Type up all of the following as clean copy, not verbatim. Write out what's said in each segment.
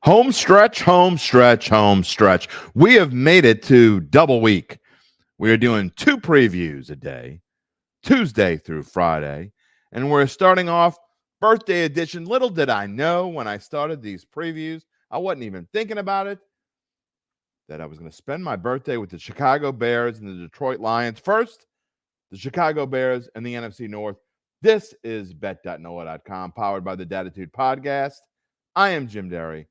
Home stretch, home stretch, home stretch. We have made it to double week. We are doing 2 previews a day, Tuesday through Friday, and we're starting off birthday edition. Little did I know when I started these previews, I wasn't even thinking about it, that I was going to spend my birthday with the Chicago Bears and the Detroit Lions. First, the Chicago Bears and the NFC North. This is bet.noah.com, powered by the Dattitude Podcast. I am Jim Derry.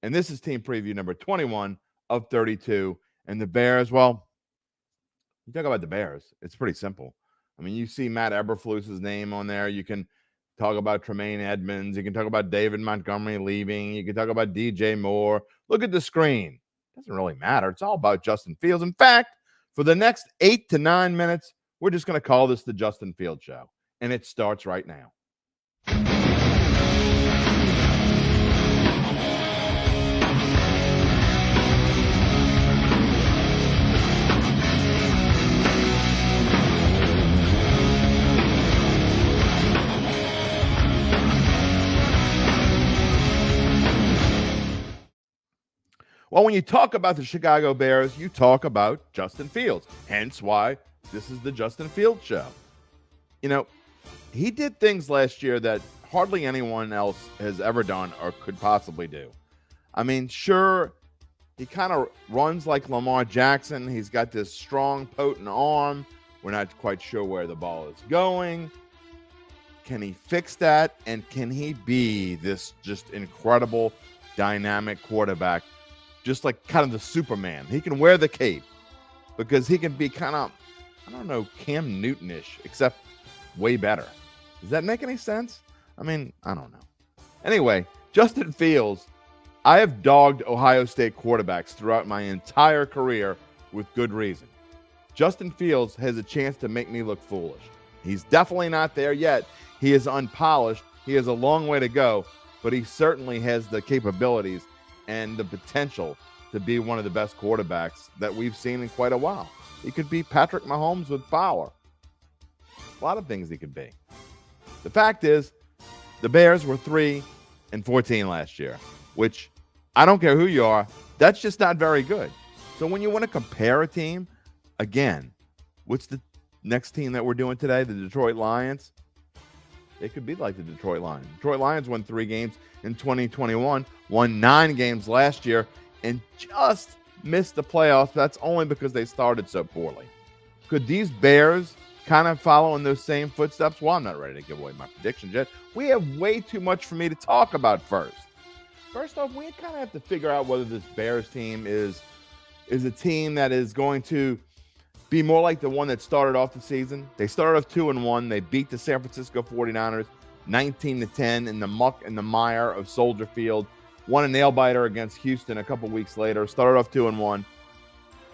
And this is team preview number 21 of 32. And the Bears, well, you talk about the Bears, it's pretty simple. I mean, you see Matt Eberflus's name on there. You can talk about Tremaine Edmonds. You can talk about David Montgomery leaving. You can talk about DJ Moore. Look at the screen. It doesn't really matter. It's all about Justin Fields. In fact, for the next 8 to 9 minutes, we're just going to call this the Justin Fields Show. And it starts right now. Well, when you talk about the Chicago Bears, you talk about Justin Fields, hence why this is the Justin Fields Show. You know, he did things last year that hardly anyone else has ever done or could possibly do. I mean, sure, he kind of runs like Lamar Jackson. He's got this strong, potent arm. We're not quite sure where the ball is going. Can he fix that? And can he be this just incredible, dynamic quarterback? Just like kind of the Superman. He can wear the cape because he can be kind of, I don't know, Cam Newton-ish, except way better. Does that make any sense? I mean, I don't know. Anyway, Justin Fields, I have dogged Ohio State quarterbacks throughout my entire career with good reason. Justin Fields has a chance to make me look foolish. He's definitely not there yet. He is unpolished. He has a long way to go, but he certainly has the capabilities and the potential to be one of the best quarterbacks that we've seen in quite a while. He could be Patrick Mahomes with power. A lot of things he could be. The fact is, the Bears were 3-14 last year, which I don't care who you are, that's just not very good. So when you want to compare a team, again, what's the next team that we're doing today? The Detroit Lions. They could be like the Detroit Lions. Detroit Lions won 3 games in 2021, won 9 games last year, and just missed the playoffs. That's only because they started so poorly. Could these Bears kind of follow in those same footsteps? Well, I'm not ready to give away my predictions yet. We have way too much for me to talk about first. First off, we kind of have to figure out whether this Bears team is a team that is going to be more like the one that started off the season. They started off 2-1. They beat the San Francisco 49ers 19-10 in the muck and the mire of Soldier Field. Won a nail-biter against Houston a couple weeks later. Started off 2-1.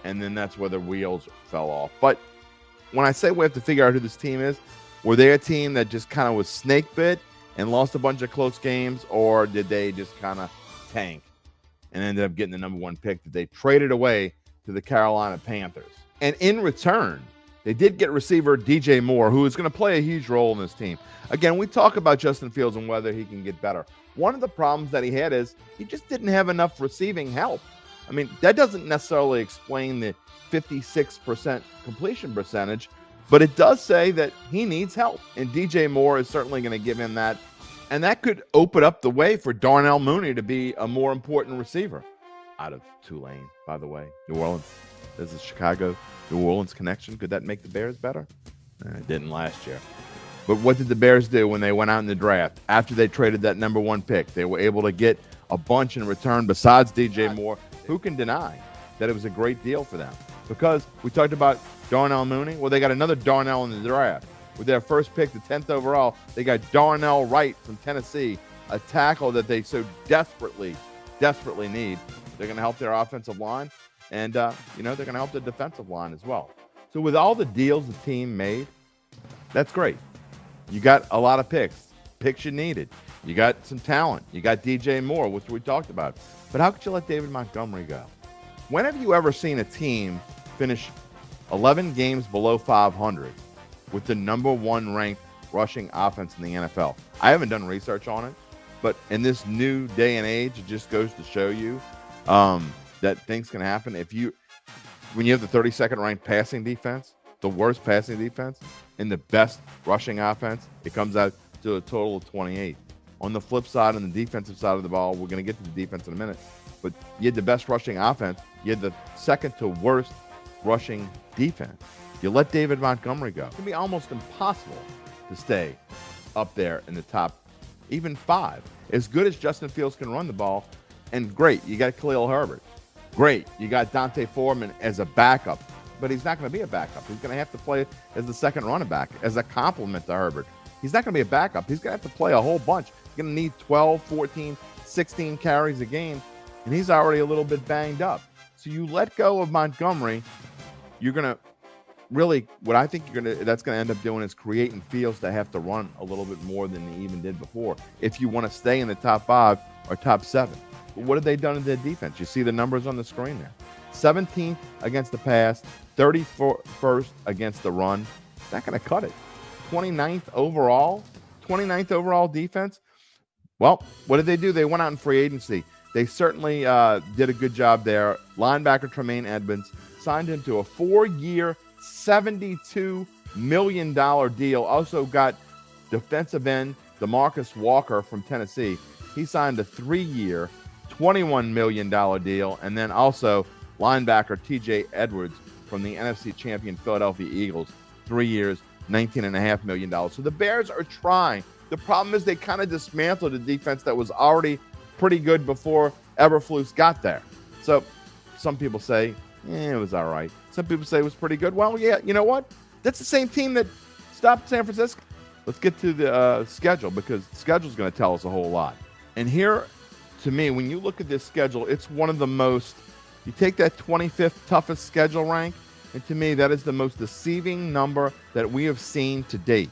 And then that's where the wheels fell off. But when I say we have to figure out who this team is, were they a team that just kind of was snake bit and lost a bunch of close games? Or did they just kind of tank and ended up getting the number 1 pick that they traded away to the Carolina Panthers? And in return, they did get receiver DJ Moore, who is going to play a huge role in this team. Again, we talk about Justin Fields and whether he can get better. One of the problems that he had is he just didn't have enough receiving help. I mean, that doesn't necessarily explain the 56% completion percentage, but it does say that he needs help. And DJ Moore is certainly going to give him that. And that could open up the way for Darnell Mooney to be a more important receiver. Out of Tulane, by the way, New Orleans. There's a Chicago-New Orleans connection. Could that make the Bears better? It didn't last year. But what did the Bears do when they went out in the draft? After they traded that number 1 pick, they were able to get a bunch in return besides DJ Moore. Who can deny that it was a great deal for them? Because we talked about Darnell Mooney. Well, they got another Darnell in the draft. With their first pick, the 10th overall, they got Darnell Wright from Tennessee, a tackle that they so desperately need. They're going to help their offensive line. And, they're going to help the defensive line as well. So with all the deals the team made, that's great. You got a lot of picks you needed. You got some talent. You got DJ Moore, which we talked about. But how could you let David Montgomery go? When have you ever seen a team finish 11 games below 500 with the number 1 ranked rushing offense in the NFL? I haven't done research on it, But in this new day and age, it just goes to show you that things can happen. When you have the 32nd ranked passing defense, the worst passing defense, and the best rushing offense, it comes out to a total of 28. On the flip side, on the defensive side of the ball, we're going to get to the defense in a minute, but you had the best rushing offense. You had the second to worst rushing defense. You let David Montgomery go. It can be almost impossible to stay up there in the top, even 5. As good as Justin Fields can run the ball, and great, you got Khalil Herbert. Great, you got Dante Foreman as a backup, but he's not going to be a backup. He's going to have to play as the second running back, as a complement to Herbert. He's not going to be a backup. He's going to have to play a whole bunch. He's going to need 12, 14, 16 carries a game, and he's already a little bit banged up. So you let go of Montgomery, you're going to really, what I think that's going to end up doing is creating Fields to have to run a little bit more than he even did before if you want to stay in the top 5 or top 7. But what have they done in their defense? You see the numbers on the screen there. 17th against the pass, 31st against the run. Not going to cut it. 29th overall defense. Well, what did they do? They went out in free agency. They certainly did a good job there. Linebacker Tremaine Edmonds signed him to a 4-year, $72 million deal. Also got defensive end DeMarcus Walker from Tennessee. He signed a 3-year, $21 million deal. And then also linebacker TJ Edwards from the NFC champion Philadelphia Eagles, 3 years, $19.5 million. So the Bears are trying. The problem is they kind of dismantled a defense that was already pretty good before Eberflus got there. So some people say, it was all right. Some people say it was pretty good. Well, yeah, you know what? That's the same team that stopped San Francisco. Let's get to the schedule, because the schedule is going to tell us a whole lot. And here, to me, when you look at this schedule, it's one of the most, you take that 25th toughest schedule rank, and to me, that is the most deceiving number that we have seen to date.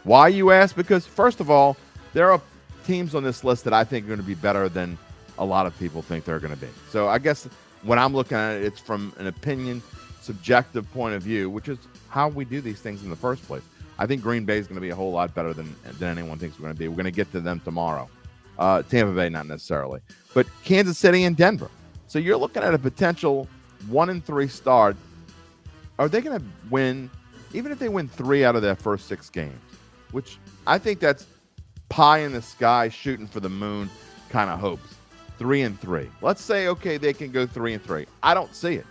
Why, you ask? Because, first of all, there are teams on this list that I think are going to be better than a lot of people think they're going to be. So I guess when I'm looking at it, it's from an opinion, subjective point of view, which is how we do these things in the first place. I think Green Bay is going to be a whole lot better than anyone thinks we're going to be. We're going to get to them tomorrow. Tampa Bay, not necessarily. But Kansas City and Denver. So you're looking at a potential 1-3 start. Are they going to win, even if they win 3 out of their first 6 games, which I think that's pie in the sky, shooting for the moon kind of hopes. 3-3. Let's say, okay, they can go 3-3. I don't see it.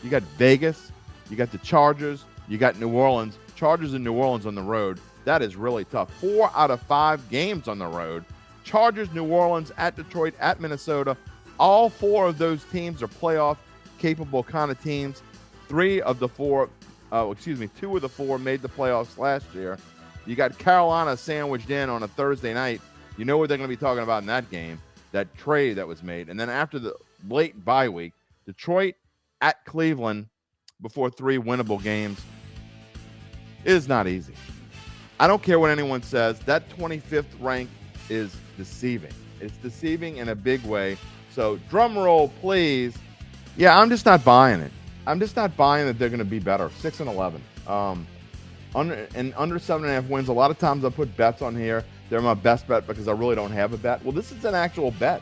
You got Vegas, you got the Chargers, you got New Orleans. Chargers in New Orleans on the road. That is really tough. 4 out of 5 games on the road. Chargers, New Orleans, at Detroit, at Minnesota. All 4 of those teams are playoff-capable kind of teams. 2 of the 4 made the playoffs last year. You got Carolina sandwiched in on a Thursday night. You know what they're going to be talking about in that game, that trade that was made. And then after the late bye week, Detroit at Cleveland before 3 winnable games. It is not easy. I don't care what anyone says. That 25th rank is deceiving. It's deceiving in a big way. So drum roll, please. Yeah, I'm just not buying it. I'm just not buying that they're going to be better. 6-11. Under 7.5 wins. A lot of times I put bets on here. They're my best bet because I really don't have a bet. Well, this is an actual bet.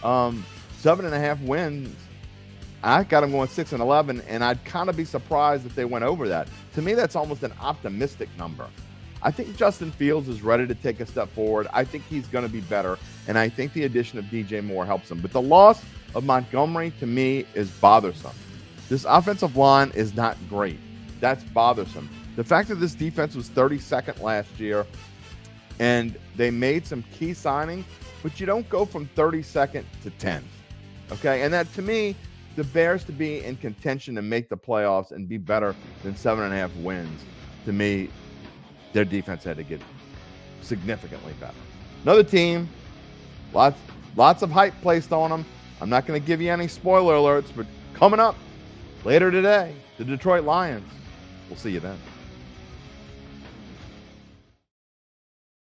7.5 wins. I got them going 6-11, and I'd kind of be surprised if they went over that. To me, that's almost an optimistic number. I think Justin Fields is ready to take a step forward. I think he's going to be better, and I think the addition of DJ Moore helps him. But the loss of Montgomery, to me, is bothersome. This offensive line is not great. That's bothersome. The fact that this defense was 32nd last year, and they made some key signings, but you don't go from 32nd to 10th. Okay, and that, to me, the Bears to be in contention to make the playoffs and be better than 7.5 wins, to me, their defense had to get significantly better. Another team, lots of hype placed on them. I'm not going to give you any spoiler alerts, but coming up later today, the Detroit Lions. We'll see you then.